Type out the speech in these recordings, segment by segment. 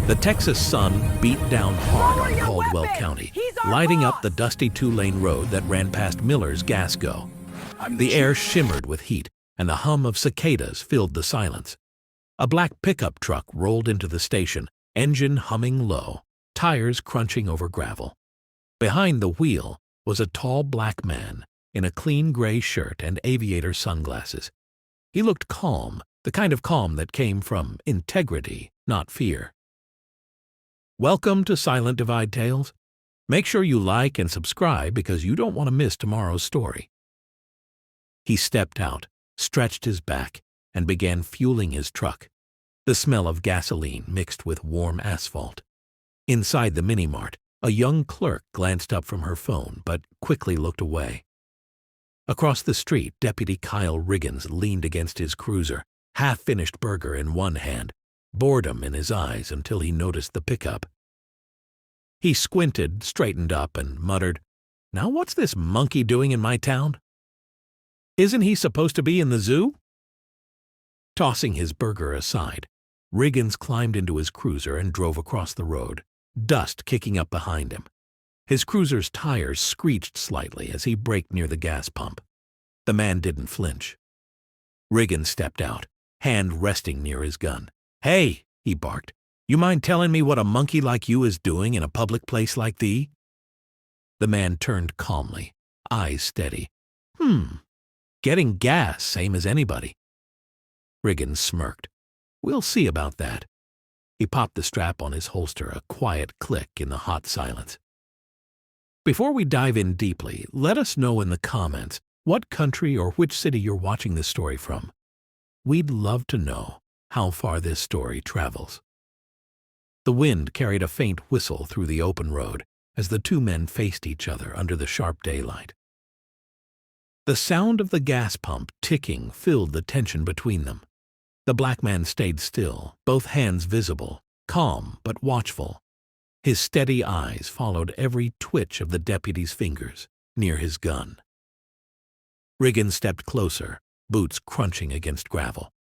The Texas sun beat down hard on Caldwell County, lighting up the dusty two-lane road that ran past Miller's gas go. The air shimmered with heat, and the hum of cicadas filled the silence. A black pickup truck rolled into the station, engine humming low, tires crunching over gravel. Behind the wheel was a tall black man in a clean gray shirt and aviator sunglasses. He looked calm, the kind of calm that came from integrity, not fear. Welcome to Silent Divide Tales. Make sure you like and subscribe because you don't want to miss tomorrow's story. He stepped out, stretched his back, and began fueling his truck. The smell of gasoline mixed with warm asphalt. Inside the mini-mart, a young clerk glanced up from her phone but quickly looked away. Across the street, Deputy Kyle Riggins leaned against his cruiser, half-finished burger in one hand, boredom in his eyes until he noticed the pickup. He squinted, straightened up, and muttered, "Now what's this monkey doing in my town? Isn't he supposed to be in the zoo?" Tossing his burger aside, Riggins climbed into his cruiser and drove across the road, dust kicking up behind him. His cruiser's tires screeched slightly as he braked near the gas pump. The man didn't flinch. Riggins stepped out, hand resting near his gun. "Hey," he barked, "you mind telling me what a monkey like you is doing in a public place like thee?" The man turned calmly, eyes steady. Getting gas, same as anybody." Riggins smirked. "We'll see about that." He popped the strap on his holster, a quiet click in the hot silence. Before we dive in deeply, let us know in the comments what country or which city you're watching this story from. We'd love to know how far this story travels. The wind carried a faint whistle through the open road as the two men faced each other under the sharp daylight. The sound of the gas pump ticking filled the tension between them. The black man stayed still, both hands visible, calm but watchful. His steady eyes followed every twitch of the deputy's fingers near his gun. Riggins stepped closer, boots crunching against gravel.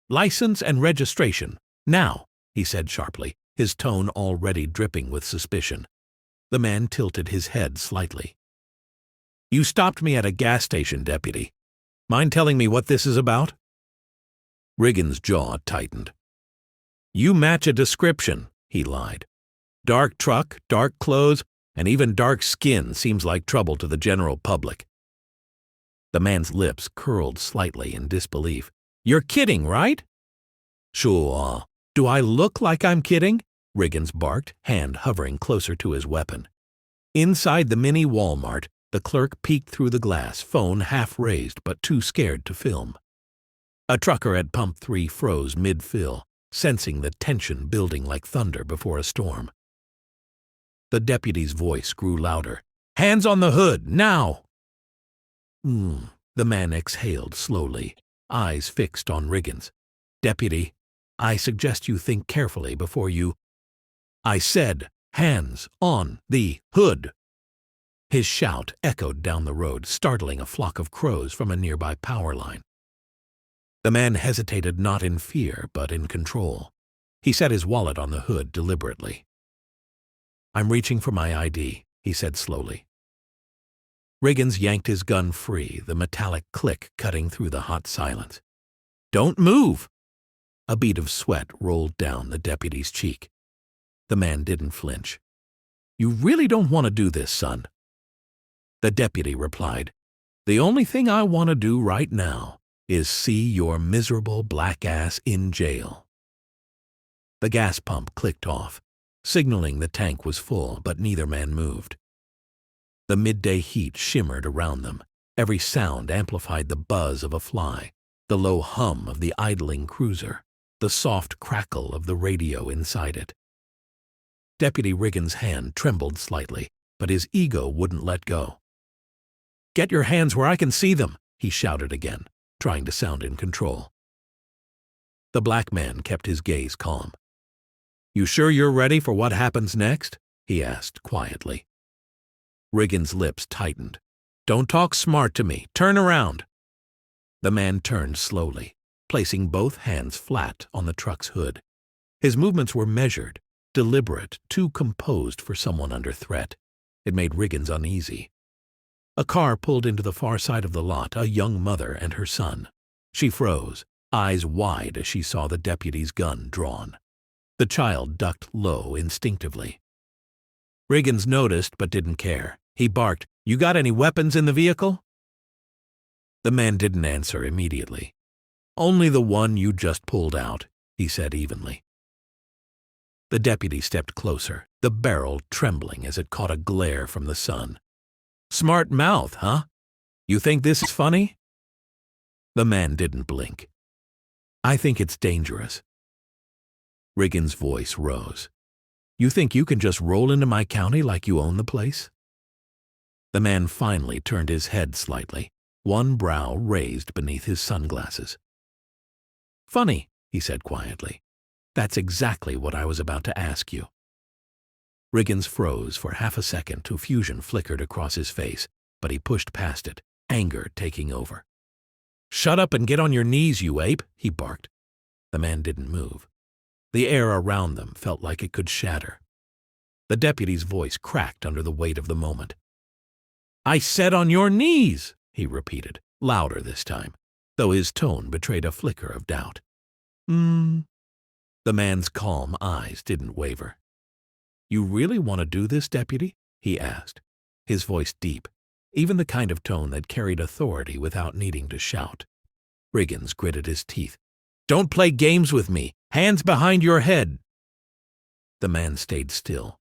"License and registration, now," he said sharply, his tone already dripping with suspicion. The man tilted his head slightly. "You stopped me at a gas station, deputy. Mind telling me what this is about?" Riggins' jaw tightened. "You match a description," he lied. "Dark truck, dark clothes, and even dark skin seems like trouble to the general public." The man's lips curled slightly in disbelief. "You're kidding, right?" "Sure. Do I look like I'm kidding?" Riggins barked, hand hovering closer to his weapon. Inside the mini Walmart, the clerk peeked through the glass, phone half raised but too scared to film. A trucker at Pump 3 froze mid-fill, sensing the tension building like thunder before a storm. The deputy's voice grew louder. "Hands on the hood, now!" The man exhaled slowly, eyes fixed on Riggins. "Deputy, I suggest you think carefully before you—" "I said, hands on the hood!" His shout echoed down the road, startling a flock of crows from a nearby power line. The man hesitated not in fear, but in control. He set his wallet on the hood deliberately. "I'm reaching for my ID," he said slowly. Riggins yanked his gun free, the metallic click cutting through the hot silence. "Don't move!" A bead of sweat rolled down the deputy's cheek. The man didn't flinch. "You really don't want to do this, son?" The deputy replied, "The only thing I want to do right now is see your miserable black ass in jail." The gas pump clicked off, signaling the tank was full, but neither man moved. The midday heat shimmered around them. Every sound amplified the buzz of a fly, the low hum of the idling cruiser, the soft crackle of the radio inside it. Deputy Riggins' hand trembled slightly, but his ego wouldn't let go. "Get your hands where I can see them," he shouted again, trying to sound in control. The black man kept his gaze calm. "You sure you're ready for what happens next?" he asked quietly. Riggins' lips tightened. "Don't talk smart to me. Turn around." The man turned slowly, placing both hands flat on the truck's hood. His movements were measured, deliberate, too composed for someone under threat. It made Riggins uneasy. A car pulled into the far side of the lot, a young mother and her son. She froze, eyes wide as she saw the deputy's gun drawn. The child ducked low instinctively. Riggins noticed but didn't care. He barked, "You got any weapons in the vehicle?" The man didn't answer immediately. "Only the one you just pulled out," he said evenly. The deputy stepped closer, the barrel trembling as it caught a glare from the sun. "Smart mouth, huh? You think this is funny?" The man didn't blink. "I think it's dangerous." Riggins' voice rose. "You think you can just roll into my county like you own the place?" The man finally turned his head slightly, one brow raised beneath his sunglasses. "Funny," he said quietly. "That's exactly what I was about to ask you." Riggins froze for half a second. Confusion flickered across his face, but he pushed past it, anger taking over. "Shut up and get on your knees, you ape," he barked. The man didn't move. The air around them felt like it could shatter. The deputy's voice cracked under the weight of the moment. "I said on your knees," he repeated, louder this time, though his tone betrayed a flicker of doubt. The man's calm eyes didn't waver. "You really want to do this, deputy?" he asked, his voice deep, even the kind of tone that carried authority without needing to shout. Riggins gritted his teeth. "Don't play games with me. Hands behind your head." The man stayed still.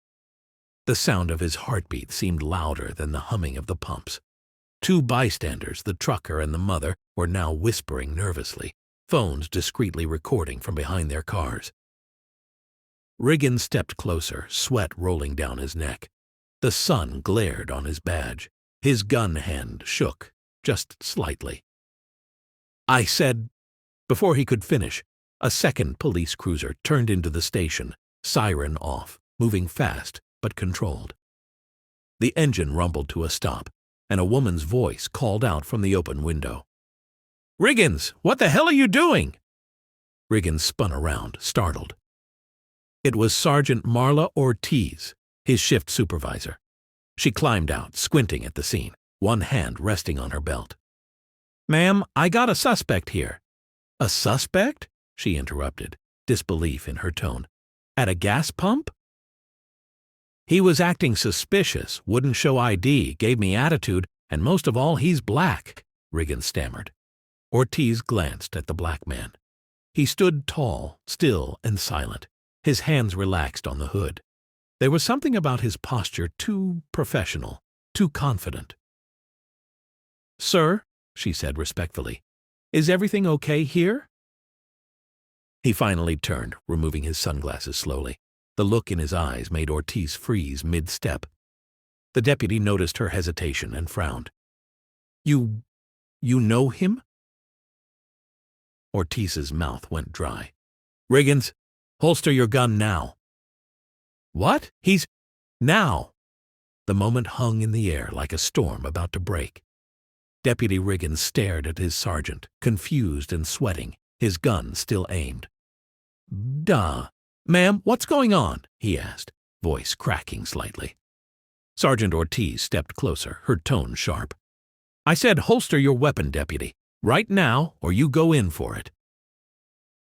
The sound of his heartbeat seemed louder than the humming of the pumps. Two bystanders, the trucker and the mother, were now whispering nervously, phones discreetly recording from behind their cars. Riggins stepped closer, sweat rolling down his neck. The sun glared on his badge. His gun hand shook, just slightly. "I said—" Before he could finish, a second police cruiser turned into the station, siren off, moving fast but controlled. The engine rumbled to a stop, and a woman's voice called out from the open window. "Riggins, what the hell are you doing?" Riggins spun around, startled. It was Sergeant Marla Ortiz, his shift supervisor. She climbed out, squinting at the scene, one hand resting on her belt. "Ma'am, I got a suspect here." "A suspect?" she interrupted, disbelief in her tone. "At a gas pump?" "He was acting suspicious, wouldn't show ID, gave me attitude, and most of all, he's black," Riggins stammered. Ortiz glanced at the black man. He stood tall, still and silent, his hands relaxed on the hood. There was something about his posture too professional, too confident. "Sir," she said respectfully, "is everything okay here?" He finally turned, removing his sunglasses slowly. The look in his eyes made Ortiz freeze mid-step. The deputy noticed her hesitation and frowned. You know him?" Ortiz's mouth went dry. "Riggins, holster your gun now." "What? He's—" "Now!" The moment hung in the air like a storm about to break. Deputy Riggins stared at his sergeant, confused and sweating, his gun still aimed. "Duh. Ma'am, what's going on?" he asked, voice cracking slightly. Sergeant Ortiz stepped closer, her tone sharp. "I said holster your weapon, deputy, right now, or you go in for it."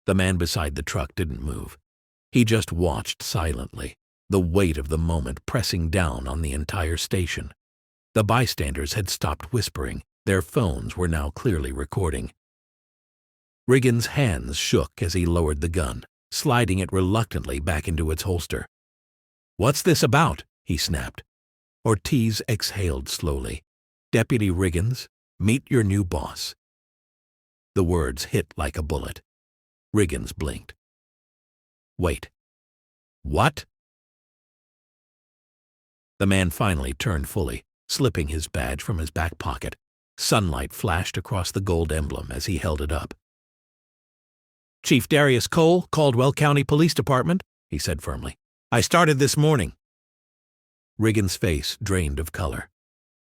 The man beside the truck didn't move. He just watched silently, the weight of the moment pressing down on the entire station. The bystanders had stopped whispering. Their phones were now clearly recording. Riggins' hands shook as he lowered the gun, sliding it reluctantly back into its holster. "What's this about?" he snapped. Ortiz exhaled slowly. "Deputy Riggins, meet your new boss." The words hit like a bullet. Riggins blinked. "Wait. What?" The man finally turned fully, slipping his badge from his back pocket. Sunlight flashed across the gold emblem as he held it up. "Chief Darius Cole, Caldwell County Police Department," he said firmly. "I started this morning." Riggins' face drained of color.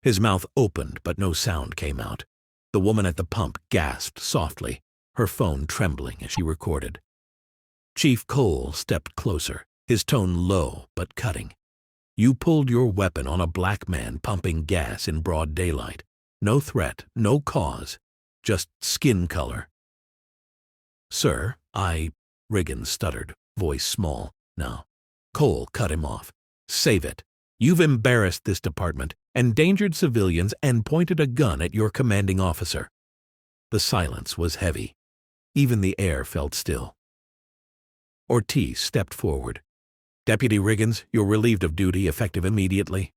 His mouth opened, but no sound came out. The woman at the pump gasped softly, her phone trembling as she recorded. Chief Cole stepped closer, his tone low but cutting. "You pulled your weapon on a black man pumping gas in broad daylight. No threat, no cause, just skin color." "Sir, Riggins stuttered, voice small. "No." Cole cut him off. "Save it. You've embarrassed this department, endangered civilians, and pointed a gun at your commanding officer." The silence was heavy. Even the air felt still. Ortiz stepped forward. "Deputy Riggins, you're relieved of duty, effective immediately."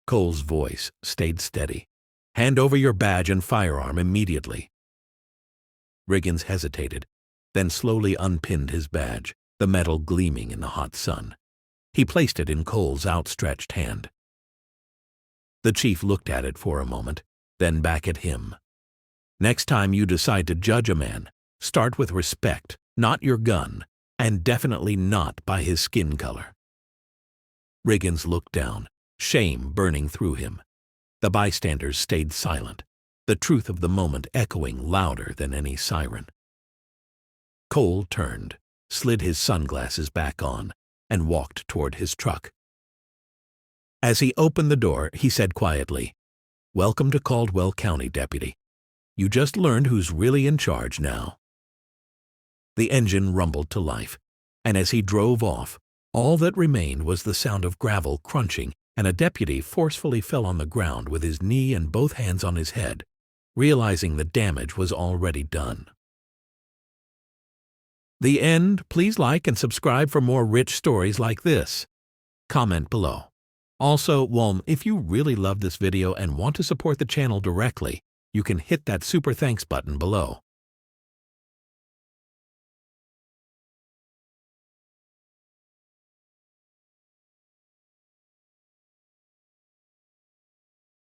Cole's voice stayed steady. "Hand over your badge and firearm immediately." Riggins hesitated, then slowly unpinned his badge, the metal gleaming in the hot sun. He placed it in Cole's outstretched hand. The chief looked at it for a moment, then back at him. "Next time you decide to judge a man, start with respect, not your gun, and definitely not by his skin color." Riggins looked down, shame burning through him. The bystanders stayed silent, the truth of the moment echoing louder than any siren. Cole turned, slid his sunglasses back on, and walked toward his truck. As he opened the door, he said quietly, "Welcome to Caldwell County, Deputy. You just learned who's really in charge now." The engine rumbled to life, and as he drove off, all that remained was the sound of gravel crunching, and a deputy forcefully fell on the ground with his knee and both hands on his head, realizing the damage was already done. The end. Please like and subscribe for more rich stories like this. Comment below. Also, if you really love this video and want to support the channel directly, you can hit that super thanks button below.